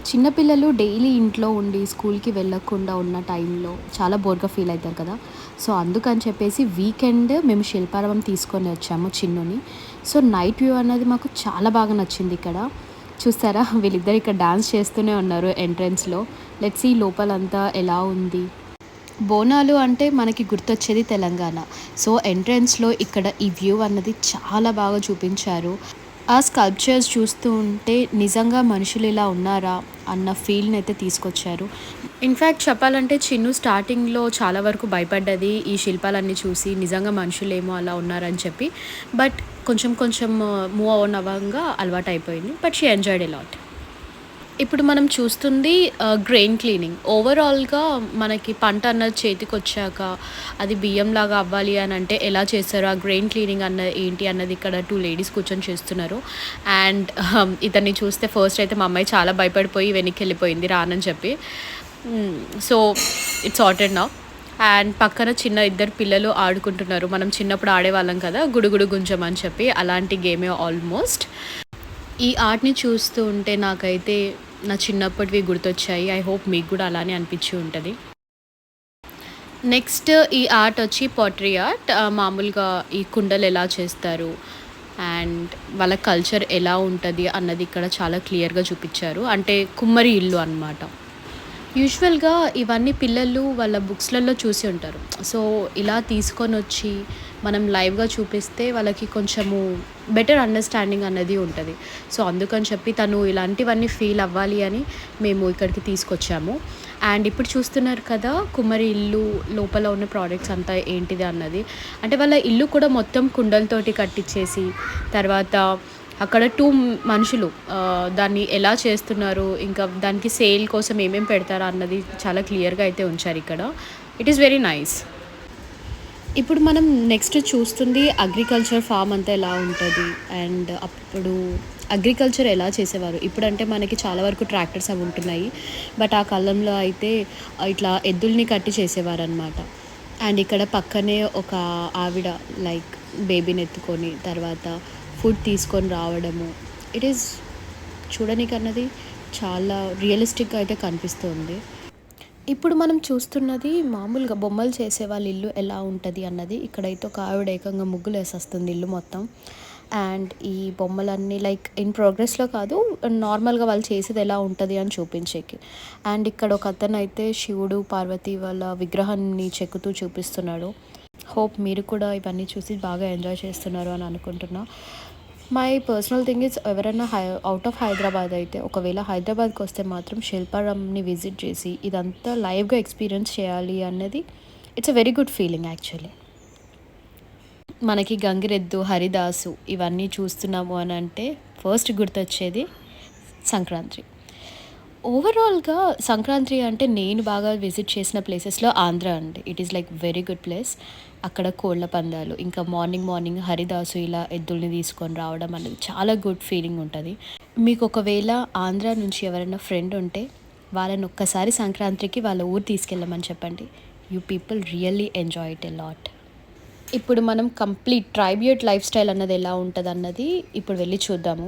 చిన్నపిల్లలు డైలీ ఇంట్లో ఉండి స్కూల్‌కి వెళ్ళకుండా ఉన్న టైంలో చాలా బోర్‌గా ఫీల్ అయితారు కదా! సో, అందుకని చెప్పేసి వీకెండ్ మేము శిల్పారామం తీసుకొని వచ్చాము చిన్నుని. సో, నైట్ వ్యూ అన్నది మాకు చాలా బాగా నచ్చింది ఇక్కడ. చూసారా వీళ్ళిద్దరు ఇక్కడ డాన్స్ చేస్తూనే ఉన్నారు ఎంట్రన్స్‌లో. లెట్స్ సీ లోపలంతా ఎలా ఉంది. బోనాలు అంటే మనకి గుర్తొచ్చేది తెలంగాణ. సో, ఎంట్రన్స్‌లో ఇక్కడ ఈ వ్యూ అన్నది చాలా బాగా చూపించారు. ఆ స్కల్ప్చర్స్ చూస్తూ ఉంటే నిజంగా మనుషులు ఇలా ఉన్నారా అన్న ఫీల్‌నైతే తీసుకొచ్చారు. ఇన్‌ఫాక్ట్ చెప్పాలంటే చిన్ను స్టార్టింగ్‌లో చాలా వరకు భయపడ్డది ఈ శిల్పాలన్నీ చూసి. నిజంగా మనుషులేమో అలా ఉన్నారని చెప్పి. బట్ కొంచెం కొంచెం మూవ్ ఆన్ అవ్వంగా అలవాటయిపోయింది. But she enjoyed a lot. ఇప్పుడు మనం చూస్తుంది గ్రెయిన్ క్లీనింగ్. ఓవరాల్‌గా మనకి పంట అన్నది చేతికొచ్చాక అది బియ్యంలాగా అవ్వాలి అనంటే ఎలా చేస్తారో, ఆ గ్రెయిన్ క్లీనింగ్ ఏంటి అన్నది ఇక్కడ 2 లేడీస్ కూర్చొని చేస్తున్నారు. అండ్ ఇతన్ని చూస్తే ఫస్ట్ అయితే మా అమ్మాయి చాలా భయపడిపోయి వెనక్కెళ్ళిపోయింది రానని చెప్పి. So, it's sorted now. And పక్కన చిన్న ఇద్దరు పిల్లలు ఆడుకుంటున్నారు. మనం చిన్నప్పుడు ఆడేవాళ్ళం కదా! గుడుగుడు గుంజం అని చెప్పి అలాంటి గేమే ఆల్మోస్ట్. ఈ ఆర్ట్‌ని చూస్తూ ఉంటే నాకైతే నా చిన్నప్పటివి గుర్తొచ్చాయి. ఐ హోప్ మీకు గూడా అలానే అనిపిచ్చి ఉంటది. నెక్స్ట్ ఈ ఆర్ట్ వచ్చి పాటరీ ఆర్ట్. మామూలుగా ఈ కుండలు ఎలా చేస్తారు అండ్ వాళ్ళ కల్చర్ ఎలా ఉంటది అన్నది ఇక్కడ చాలా క్లియర్‌గా చూపిచ్చారు. అంటే కుమ్మరి ఇల్లు అనమాట. యూజువల్‌గా ఇవన్నీ పిల్లలు వాళ్ళ బుక్స్‌లలో చూసి ఉంటారు. సో, ఇలా తీసుకొనొచ్చి మనం లైవ్‌గా చూపిస్తే వాళ్ళకి కొంచెము బెటర్ అండర్‌స్టాండింగ్ అన్నది ఉంటది. సో, అందుకని చెప్పి తను ఇలాంటివన్నీ ఫీల్ అవ్వాలి అని మేము ఇక్కడికి తీసుకొచ్చాము. అండ్ ఇప్పుడు చూస్తున్నారు కదా! కుమ్మరి ఇల్లు లోపల ఉన్న ప్రొడక్ట్స్ అంతా ఏంటిది అన్నది. అంటే వాళ్ళ ఇల్లు కూడా మొత్తం కుండలతోటి కట్టిచ్చేసి తర్వాత అక్కడ 2 మనుషులు దాన్ని ఎలా చేస్తున్నారు, ఇంకా దానికి సేల్ కోసం ఏమేమి పెడతారా అన్నది చాలా క్లియర్‌గా అయితే ఉంచారిక్కడ. It is very nice. ఇప్పుడు మనం నెక్స్ట్ చూస్తుంది అగ్రికల్చర్ ఫార్మ్ అంతా ఎలా ఉంటది. అండ్ అప్పుడు అగ్రికల్చర్ ఎలా చేసేవారు. ఇప్పుడంటే మనకి చాలా వరకు ట్రాక్టర్స్ అవి ఉంటున్నాయి. బట్ ఆ కాలంలో అయితే ఇట్లా ఎద్దుల్ని కట్టి చేసేవారనమాట. అండ్ ఇక్కడ పక్కనే ఒక ఆవిడ లైక్ బేబీని ఎత్తుకొని తర్వాత ఫుడ్ తీసుకొని రావడము. ఇట్ ఈస్ చూడనీకన్నది చాలా రియలిస్టిక్‌గా అయితే కనిపిస్తుంది. ఇప్పుడు మనం చూస్తున్నది మామూలుగా బొమ్మలు చేసే వాళ్ళ ఇల్లు ఎలా ఉంటది అన్నది. ఇక్కడైతే ఒక ఆవిడ ఏకంగా ముగ్గులేసేస్తుంది ఇల్లు మొత్తం. అండ్ ఈ బొమ్మలన్నీ లైక్ ఇన్ ప్రోగ్రెస్‌లో కాదు, నార్మల్‌గా వాళ్ళు చేసేది ఎలా ఉంటది అని చూపించేకి. అండ్ ఇక్కడ ఒకతనైతే శివుడు, పార్వతి వాళ్ళ విగ్రహాన్ని చెక్కుతూ చూపిస్తున్నాడు. హోప్ మీరు కూడా ఇవన్నీ చూసి బాగా ఎంజాయ్ చేస్తున్నారు అని అనుకుంటున్నా. మై పర్సనల్ థింగ్ ఈజ్ ఎవరైనా ఔట్ ఆఫ్ హైదరాబాద్ అయితే ఒకవేళ హైదరాబాద్‌కి వస్తే మాత్రం శిల్పారామంని విజిట్ చేసి ఇదంతా లైవ్‌గా ఎక్స్‌పీరియన్స్ చేయాలి అన్నది it's a very good feeling actually. మనకి గంగిరెద్దు, హరిదాసు ఇవన్నీ చూస్తున్నాము అనంటే ఫస్ట్ గుర్తొచ్చేది సంక్రాంతి. ఓవరాల్‌గా సంక్రాంతి అంటే నేను బాగా విజిట్ చేసిన ప్లేసెస్‌లో ఆంధ్ర అండి. It is like very good place. అక్కడ కోళ్ళ పందాలు, ఇంకా మార్నింగ్ మార్నింగ్ హరిదాసు ఇలా ఎద్దుల్ని తీసుకొని రావడం అనేది చాలా గుడ్ ఫీలింగ్ ఉంటది. మీకు ఒకవేళ ఆంధ్ర నుంచి ఎవరైనా ఫ్రెండ్ ఉంటే వాళ్ళని ఒక్కసారి సంక్రాంతికి వాళ్ళ ఊరు తీసుకెళ్ళమని చెప్పండి. You people really enjoy it a lot. ఇప్పుడు మనం కంప్లీట్ ట్రైబ్యూట్ లైఫ్ స్టైల్ అన్నది ఎలా ఉంటదన్నది ఇప్పుడు వెళ్లి చూద్దాము.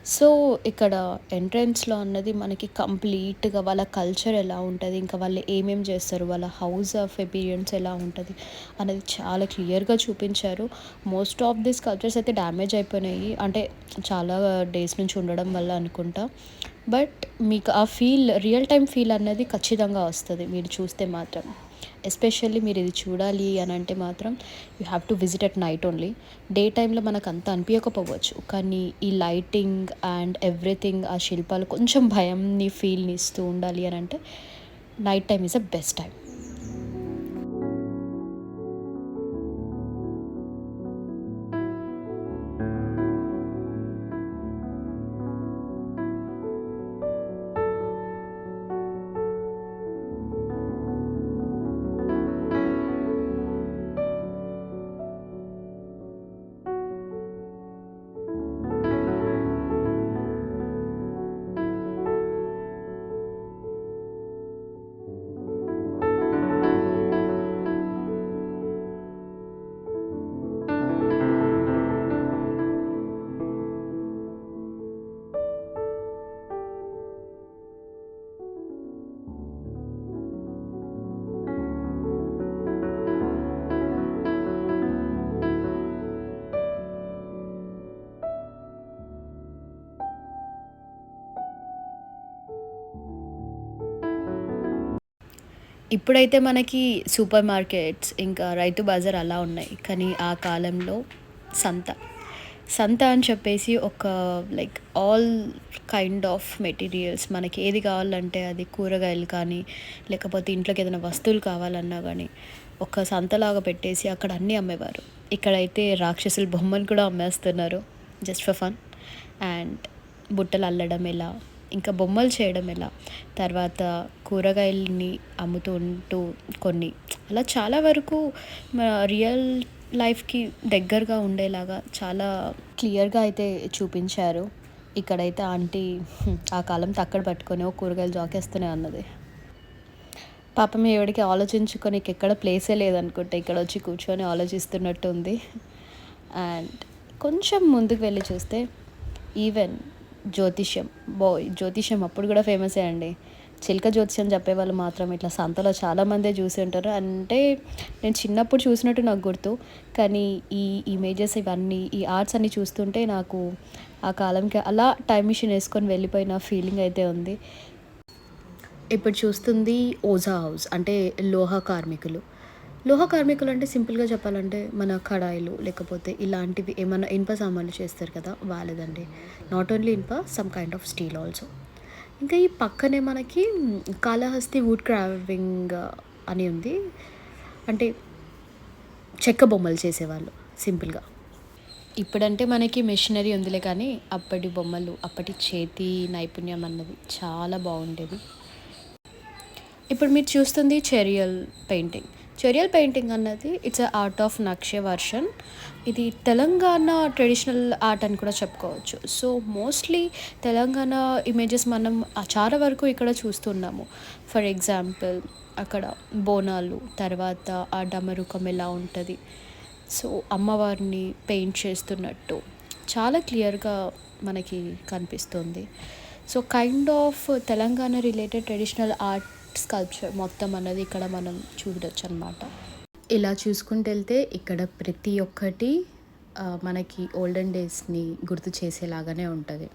సో, ఇక్కడ ఎంట్రన్స్‌లో అన్నది మనకి కంప్లీట్‌గా వాళ్ళ కల్చర్ ఎలా ఉంటది, ఇంకా వాళ్ళు ఏమేమి చేస్తారు, వాళ్ళ హౌస్ ఆఫ్ అపియరెన్స్ ఎలా ఉంటది అనేది చాలా క్లియర్‌గా చూపించారు. మోస్ట్ ఆఫ్ ది స్కల్ప్చర్స్ అయితే డ్యామేజ్ అయిపోయినాయి. అంటే చాలా డేస్ నుంచి ఉండడం వల్ల అనుకుంటా. బట్ మీకు ఆ ఫీల్ రియల్ టైమ్ ఫీల్ అన్నది ఖచ్చితంగా వస్తది మీరు చూస్తే మాత్రం. ఎస్పెషల్లీ మీరు ఇది చూడాలి అని అంటే మాత్రం you have to visit at night only. Day టైంలో మనకు అంత అనిపించకపోవచ్చు, కానీ ఈ లైటింగ్ అండ్ ఎవ్రీథింగ్ ఆ శిల్పాలు కొంచెం భయంని ఫీల్ని ఇస్తూ ఉండాలి అని అంటే night time is the best time. ఇప్పుడైతే మనకి సూపర్ మార్కెట్స్, ఇంకా రైతు బజార్ అలా ఉన్నాయి. కానీ ఆ కాలంలో సంత. సంత అని చెప్పేసి ఒక like all kind of materials మనకి ఏది కావాలంటే అది కూరగాయలు కానీ, లేకపోతే ఇంట్లోకి ఏదైనా వస్తువులు కావాలన్నా గానీ, ఒక సంతలాగా పెట్టేసి అక్కడ అన్నీ అమ్మేవారు. ఇక్కడైతే రాక్షసుల బొమ్మలు కూడా అమ్మేస్తున్నారు జస్ట్ ఫర్ ఫన్. అండ్ బుట్టలు అల్లడం ఎలా, ఇంకా బొమ్మలు చేయడం ఎలా, తర్వాత కూరగాయలని అమ్ముతూ ఉంటూ కొన్ని అలా చాలా వరకు రియల్ లైఫ్‌కి దగ్గరగా ఉండేలాగా చాలా క్లియర్‌గా అయితే చూపించారు. ఇక్కడైతే ఆంటీ ఆ కాలం తక్కడ పట్టుకొని ఓ కూరగాయలు జాకేస్తూనే ఉన్నది. పాపం ఈవిడకి ఆలోచించుకోనికి ఎక్కడ ప్లేసే లేదనుకుంటా. ఇక్కడొచ్చి కూర్చొని ఆలోచిస్తున్నట్టు ఉంది. అండ్ కొంచెం ముందుకు వెళ్లి చూస్తే ఈవెన్ జ్యోతిష్యం. జ్యోతిష్యం అప్పుడు కూడా ఫేమసే అండి. చిలక జ్యోతిష్యం చెప్పేవాళ్ళు మాత్రం ఇట్లా సంతలో చాలామందే చూసి ఉంటారు. అంటే నేను చిన్నప్పుడు చూసినట్టు నాకు గుర్తు. కానీ ఈ ఇమేజెస్ ఇవన్నీ, ఈ ఆర్ట్స్ అన్నీ చూస్తుంటే నాకు ఆ కాలంకి అలా టైమ్ మిషన్ ఏసుకొని వెళ్ళిపోయిన ఫీలింగ్ అయితే ఉంది. ఇప్పుడు చూస్తుంది ఓజా హౌస్, అంటే లోహ కార్మికులు. లోహ కార్మికులు అంటే సింపుల్‌గా చెప్పాలంటే మన కడాయిలు, లేకపోతే ఇలాంటివి ఏమన్నా ఇనుప సామాన్లు చేస్తారు కదా! వాళ్ళదండి. నాట్ ఓన్లీ ఇనుప, some kind of steel also. ఇంకా ఈ పక్కనే మనకి కాళహస్తి వుడ్ కార్వింగ్ అని ఉంది. అంటే చెక్క బొమ్మలు చేసేవాళ్ళు సింపుల్‌గా. ఇప్పుడంటే మనకి మెషినరీ ఉందిలే కానీ, అప్పటి బొమ్మలు, అప్పటి చేతి నైపుణ్యం అన్నది చాలా బాగుండేది. ఇప్పుడు మీరు చూస్తుంది చెరియల్ పెయింటింగ్. చెరియల్ పెయింటింగ్ అన్నది ఇట్స్ ఎ ఆర్ట్ ఆఫ్ నక్షే వర్షన్. ఇది తెలంగాణ ట్రెడిషనల్ ఆర్ట్ అని కూడా చెప్పుకోవచ్చు. సో, మోస్ట్‌లీ తెలంగాణ ఇమేజెస్ మనం చాలా వరకు ఇక్కడ చూస్తున్నాము. ఫర్ ఎగ్జాంపుల్ అక్కడ బోనాలు, తర్వాత ఆ డమరుకం ఎలా ఉంటది. సో, అమ్మవారిని పెయింట్ చేస్తున్నట్టు చాలా క్లియర్‌గా మనకి కనిపిస్తుంది. So, kind of Telangana related traditional art sculpture మొత్తం అన్నది ఇక్కడ మనం చూడొచ్చనమాట. ఇలా చూసుకుంటెళ్తే ఇక్కడ ప్రతి ఒక్కటి మనకి ఓల్డెన్ డేస్‌ని గుర్తు చేసేలాగానే ఉంటది.